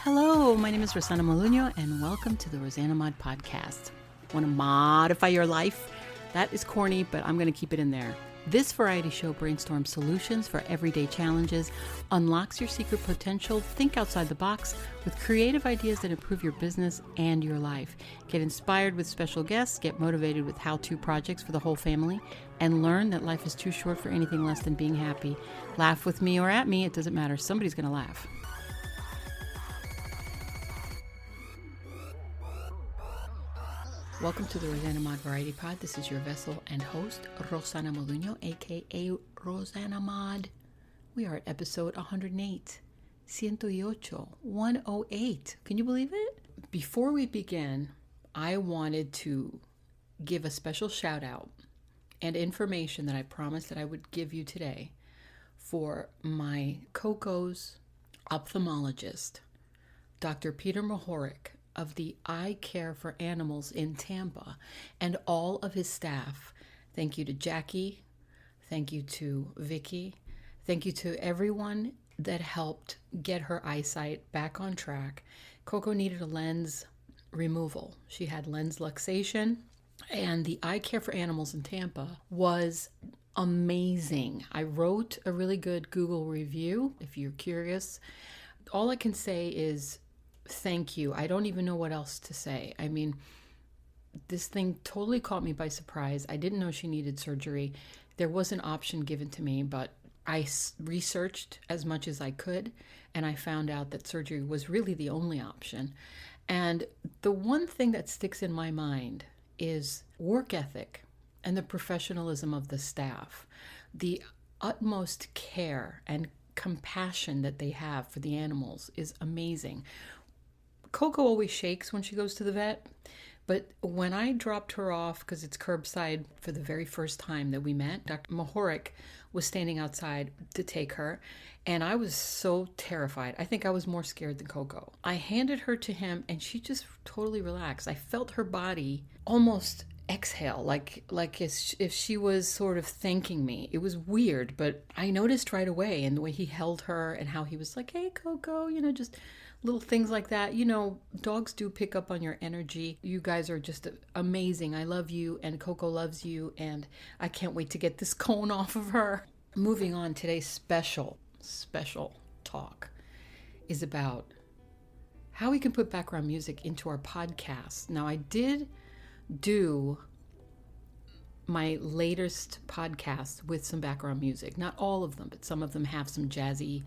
Hello, my name is Rosanamod, and welcome to the rosanamod podcast. Want to modify your life? That is corny, but I'm going to keep it in there. This variety show brainstorms solutions for everyday challenges, unlocks your secret potential, think outside the box with creative ideas that improve your business and your life. Get inspired with special guests, get motivated with how-to projects for the whole family, and learn that life is too short for anything less than being happy. Laugh with me or at me, it doesn't matter. Somebody's going to laugh. Welcome to the rosanamod Variety Pod. This is your vessel and host, Rosanamod, aka Rosanamod. We are at episode 108. 108. Can you believe it? Before we begin, I wanted to give a special shout out and information that I promised that I would give you today for my Coco's ophthalmologist, Dr. Peter Mahoric, of the I Care for Animals in Tampa, and all of his staff. Thank you to Jackie. Thank you to Vicky. Thank you to everyone that helped get her eyesight back on track. Coco needed a lens removal. She had lens luxation, and the I Care for Animals in Tampa was amazing. I wrote a really good Google review, if you're curious. All I can say is thank you. I don't even know what else to say. I mean, this thing totally caught me by surprise. I didn't know she needed surgery. There was an option given to me, but I researched as much as I could, and I found out that surgery was really the only option. And the one thing that sticks in my mind is work ethic and the professionalism of the staff, the utmost care and compassion that they have for the animals is amazing. Coco always shakes when she goes to the vet, but when I dropped her off, because it's curbside, for the very first time that we met, Dr. Mahoric was standing outside to take her, and I was so terrified. I think I was more scared than Coco. I handed her to him, and she just totally relaxed. I felt her body almost exhale, like if she was sort of thanking me. It was weird, but I noticed right away, and the way he held her and how he was like, hey, Coco, just little things like that. Dogs do pick up on your energy. You guys are just amazing. I love you, and Coco loves you, and I can't wait to get this cone off of her. Moving on, today's special talk is about how we can put background music into our podcast. Now, I did do my latest podcast with some background music. Not all of them, but some of them have some jazzy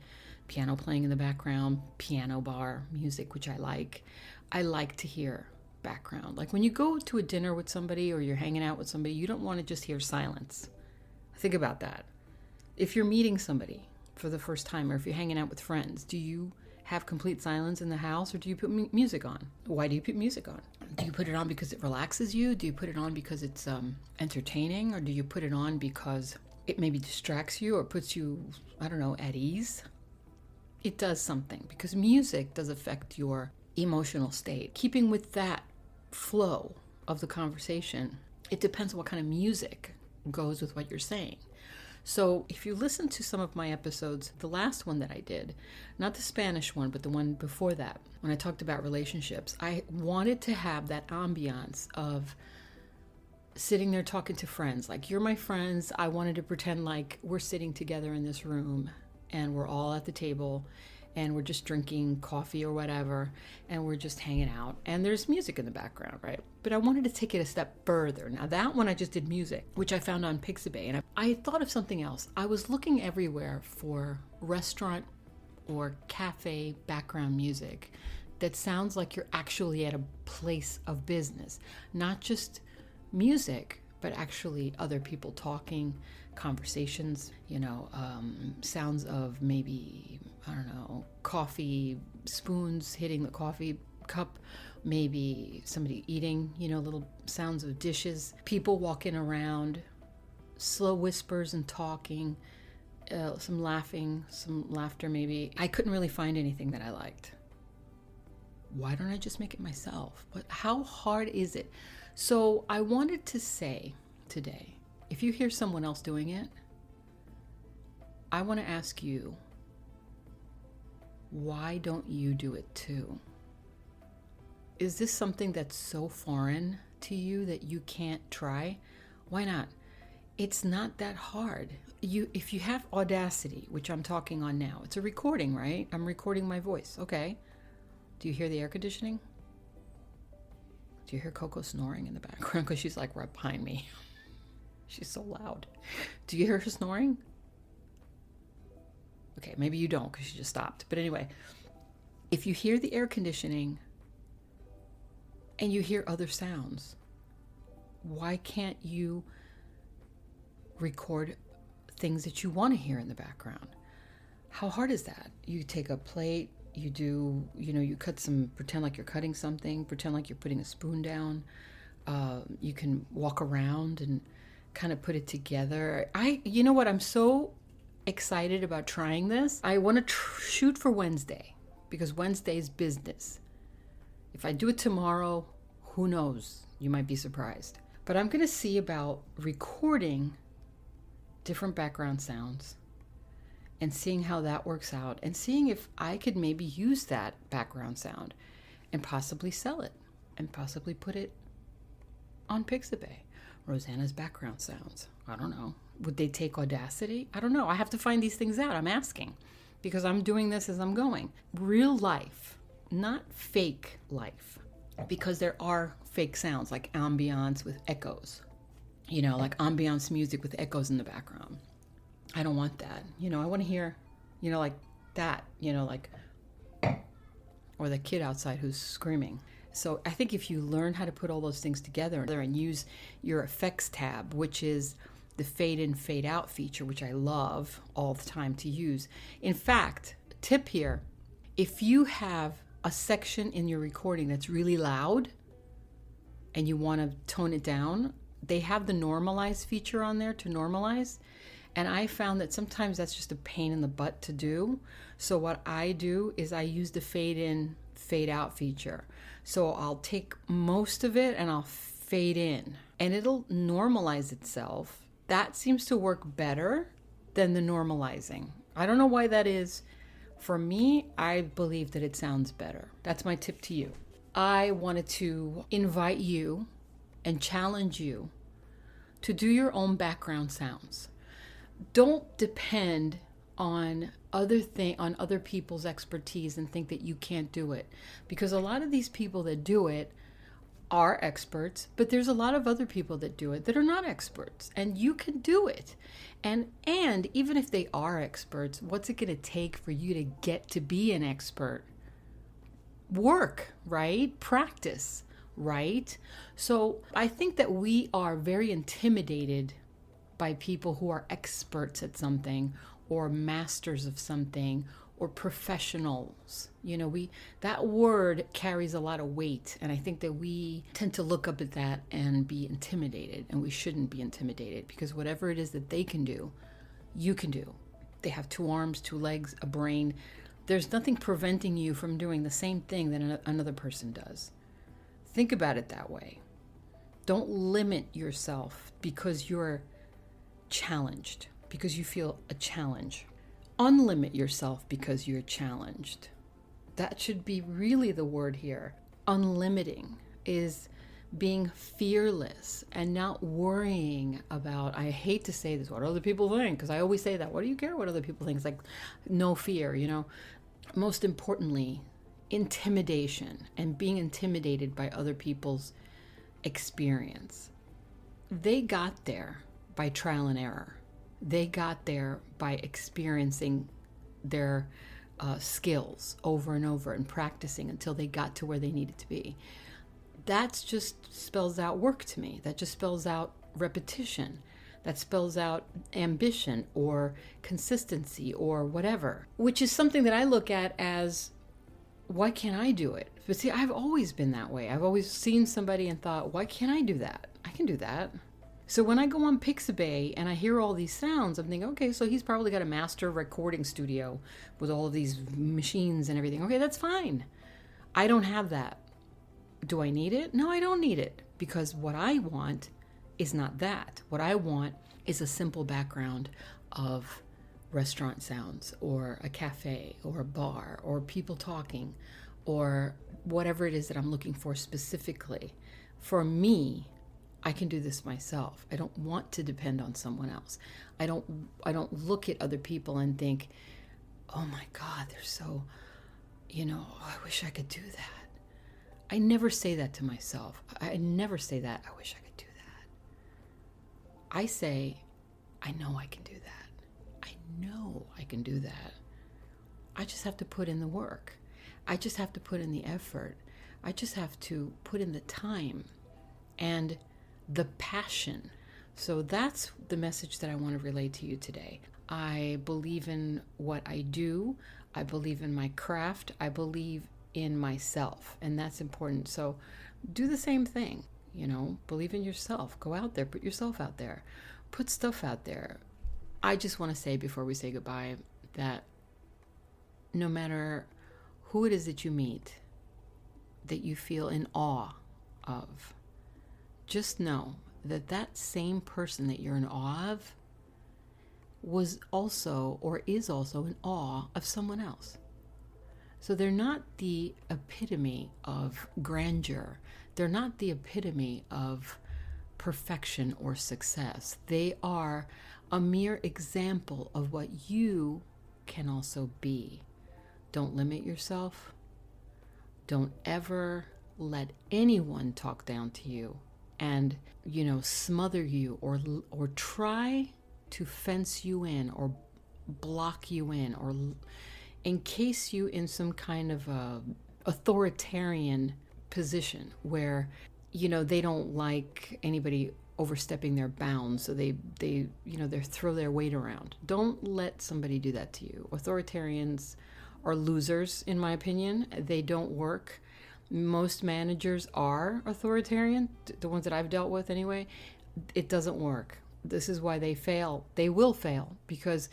piano playing in the background, piano bar music, which I like. I like to hear background. Like when you go to a dinner with somebody or you're hanging out with somebody, you don't want to just hear silence. Think about that. If you're meeting somebody for the first time, or if you're hanging out with friends, do you have complete silence in the house, or do you put music on? Why do you put music on? Do you put it on because it relaxes you? Do you put it on because it's entertaining? Or do you put it on because it maybe distracts you or puts you, at ease? It does something, because music does affect your emotional state. Keeping with that flow of the conversation, it depends on what kind of music goes with what you're saying. So if you listen to some of my episodes, the last one that I did, not the Spanish one, but the one before that, when I talked about relationships, I wanted to have that ambiance of sitting there talking to friends. Like, you're my friends. I wanted to pretend like we're sitting together in this room and we're all at the table and we're just drinking coffee or whatever, and we're just hanging out, and there's music in the background, right? But I wanted to take it a step further. Now, that one I just did music, which I found on Pixabay, and I thought of something else. I was looking everywhere for restaurant or cafe background music that sounds like you're actually at a place of business, not just music, but actually other people talking, conversations, sounds of maybe, coffee spoons hitting the coffee cup, maybe somebody eating, little sounds of dishes, people walking around, slow whispers and talking, some laughing, some laughter maybe. I couldn't really find anything that I liked. Why don't I just make it myself? But how hard is it? So I wanted to say today, if you hear someone else doing it, I want to ask you, Why don't you do it too? Is this something that's so foreign to you that you can't try? Why not? It's not that hard. If you have Audacity, which I'm talking on now, it's a recording, right? I'm recording my voice. Okay. Do you hear the air conditioning? Do you hear Coco snoring in the background? Because she's like right behind me. She's so loud. Do you hear her snoring? Okay, maybe you don't because she just stopped. But anyway, if you hear the air conditioning and you hear other sounds, why can't you record things that you want to hear in the background? How hard is that? You take a plate, you do, you cut pretend like you're cutting something, pretend like you're putting a spoon down. You can walk around and kind of put it together. You know what? I'm so excited about trying this. I want to shoot for Wednesday because Wednesday is business. If I do it tomorrow, who knows? You might be surprised. But I'm going to see about recording different background sounds and seeing how that works out and seeing if I could maybe use that background sound and possibly sell it and possibly put it on Pixabay. Rosanna's background sounds. I don't know. Would they take Audacity? I don't know. I have to find these things out. I'm asking because I'm doing this as I'm going. Real life, not fake life, because there are fake sounds like ambiance with echoes. Like ambiance music with echoes in the background. I don't want that. I want to hear, like that, like, or the kid outside who's screaming. So I think if you learn how to put all those things together and use your effects tab, which is the fade in, fade out feature, which I love all the time to use. In fact, tip here, if you have a section in your recording that's really loud and you want to tone it down, they have the normalize feature on there to normalize. And I found that sometimes that's just a pain in the butt to do. So what I do is I use the fade in, fade out feature. So I'll take most of it and I'll fade in and it'll normalize itself. That seems to work better than the normalizing. I don't know why that is. For me, I believe that it sounds better. That's my tip to you. I wanted to invite you and challenge you to do your own background sounds. Don't depend on other people's expertise and think that you can't do it, because a lot of these people that do it are experts, but there's a lot of other people that do it that are not experts, and you can do it. And even if they are experts, what's it going to take for you to get to be an expert? Work, right? Practice, right? So I think that we are very intimidated by people who are experts at something or masters of something or professionals. That word carries a lot of weight, and I think that we tend to look up at that and be intimidated, and we shouldn't be intimidated, because whatever it is that they can do, you can do. They have 2 arms, 2 legs, a brain. There's nothing preventing you from doing the same thing that another person does. Think about it that way. Don't limit yourself because you're challenged, because you feel a challenge. Unlimit yourself because you're challenged. That should be really the word here. Unlimiting is being fearless and not worrying about, I hate to say this, what other people think, because I always say that. What do you care what other people think? It's like no fear, Most importantly, intimidation and being intimidated by other people's experience. They got there by trial and error. They got there by experiencing their skills over and over and practicing until they got to where they needed to be. That just spells out work to me. That just spells out repetition. That spells out ambition or consistency or whatever, which is something that I look at as, why can't I do it? But see, I've always been that way. I've always seen somebody and thought, why can't I do that? I can do that. So when I go on Pixabay and I hear all these sounds, I'm thinking, okay, so he's probably got a master recording studio with all of these machines and everything. Okay, that's fine. I don't have that. Do I need it? No, I don't need it, because what I want is not that. What I want is a simple background of restaurant sounds or a cafe or a bar or people talking or whatever it is that I'm looking for specifically. For me, I can do this myself. I don't want to depend on someone else. I don't look at other people and think, oh my God, they're so, I wish I could do that. I never say that to myself. I never say that, I wish I could do that. I say, I know I can do that. I know I can do that. I just have to put in the work. I just have to put in the effort. I just have to put in the time and the passion. So that's the message that I want to relay to you today. I believe in what I do. I believe in my craft. I believe in myself, and that's important. So do the same thing, believe in yourself. Go out there, put yourself out there, put stuff out there. I just want to say before we say goodbye that no matter who it is that you meet, that you feel in awe of, just know that that same person that you're in awe of was also or is also in awe of someone else. So they're not the epitome of grandeur. They're not the epitome of perfection or success. They are a mere example of what you can also be. Don't limit yourself. Don't ever let anyone talk down to you and, smother you or try to fence you in or block you in or encase you in some kind of a authoritarian position where, they don't like anybody overstepping their bounds, so they throw their weight around. Don't let somebody do that to you. Authoritarians are losers, in my opinion. They don't work. Most managers are authoritarian, the ones that I've dealt with anyway. It doesn't work. This is why they fail. They will fail because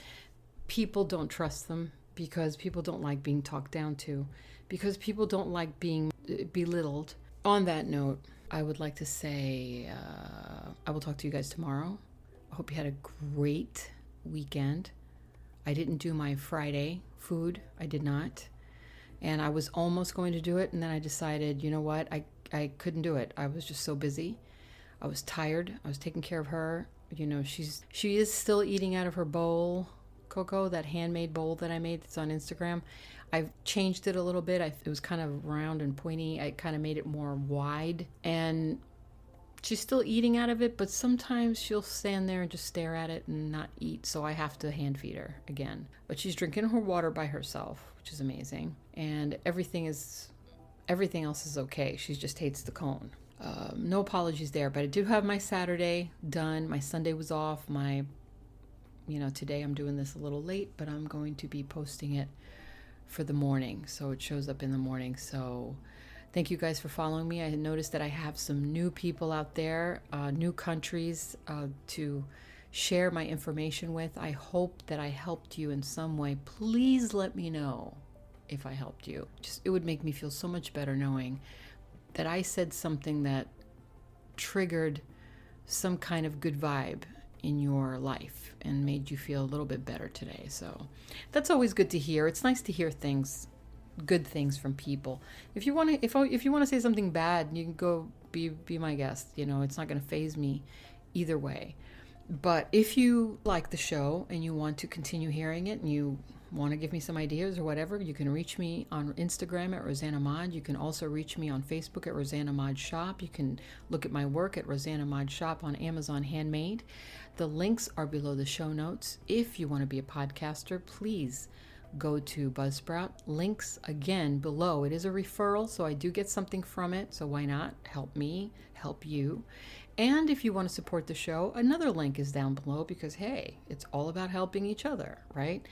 people don't trust them, because people don't like being talked down to, because people don't like being belittled. On that note, I would like to say I will talk to you guys tomorrow. I hope you had a great weekend. I didn't do my Friday food. I did not. And I was almost going to do it, and then I decided, you know what? I couldn't do it. I was just so busy. I was tired. I was taking care of her. She is still eating out of her bowl, Coco, that handmade bowl that I made that's on Instagram. I've changed it a little bit. It was kind of round and pointy. I kind of made it more wide, and she's still eating out of it, but sometimes she'll stand there and just stare at it and not eat, so I have to hand feed her again. But she's drinking her water by herself, which is amazing, and everything else is okay. She just hates the cone. No apologies there, but I do have my Saturday done. My Sunday was off. Today I'm doing this a little late, but I'm going to be posting it for the morning, so it shows up in the morning. So thank you guys for following me. I noticed that I have some new people out there, new countries to share my information with. I hope that I helped you in some way. Please let me know if I helped you. It would make me feel so much better knowing that I said something that triggered some kind of good vibe in your life and made you feel a little bit better today. So that's always good to hear. It's nice to hear good things from people. If you want to say something bad, you can go be my guest. It's not going to faze me either way. But if you like the show and you want to continue hearing it and you want to give me some ideas or whatever, you can reach me on Instagram at rosanamod. You can also reach me on Facebook at rosanamod shop. You can look at my work at rosanamod shop on Amazon Handmade. The links are below the show notes. If you want to be a podcaster, please go to Buzzsprout. Links again below. It is a referral, so I do get something from it, so why not help me help you? And if you want to support the show, another link is down below, because hey, it's all about helping each other, right?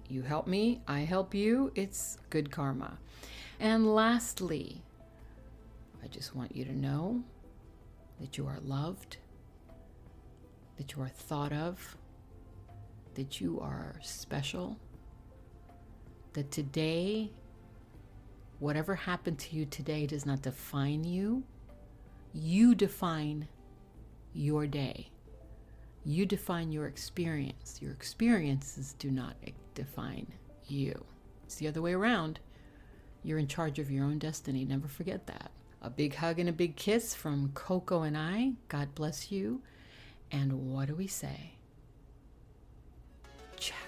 You help me, I help you. It's good karma. And lastly, I just want you to know that you are loved, that you are thought of, that you are special, that today, whatever happened to you today does not define you. You define your day. You define your experience. Your experiences do not define you. It's the other way around. You're in charge of your own destiny. Never forget that. A big hug and a big kiss from Coco and I. God bless you. And what do we say? Ciao.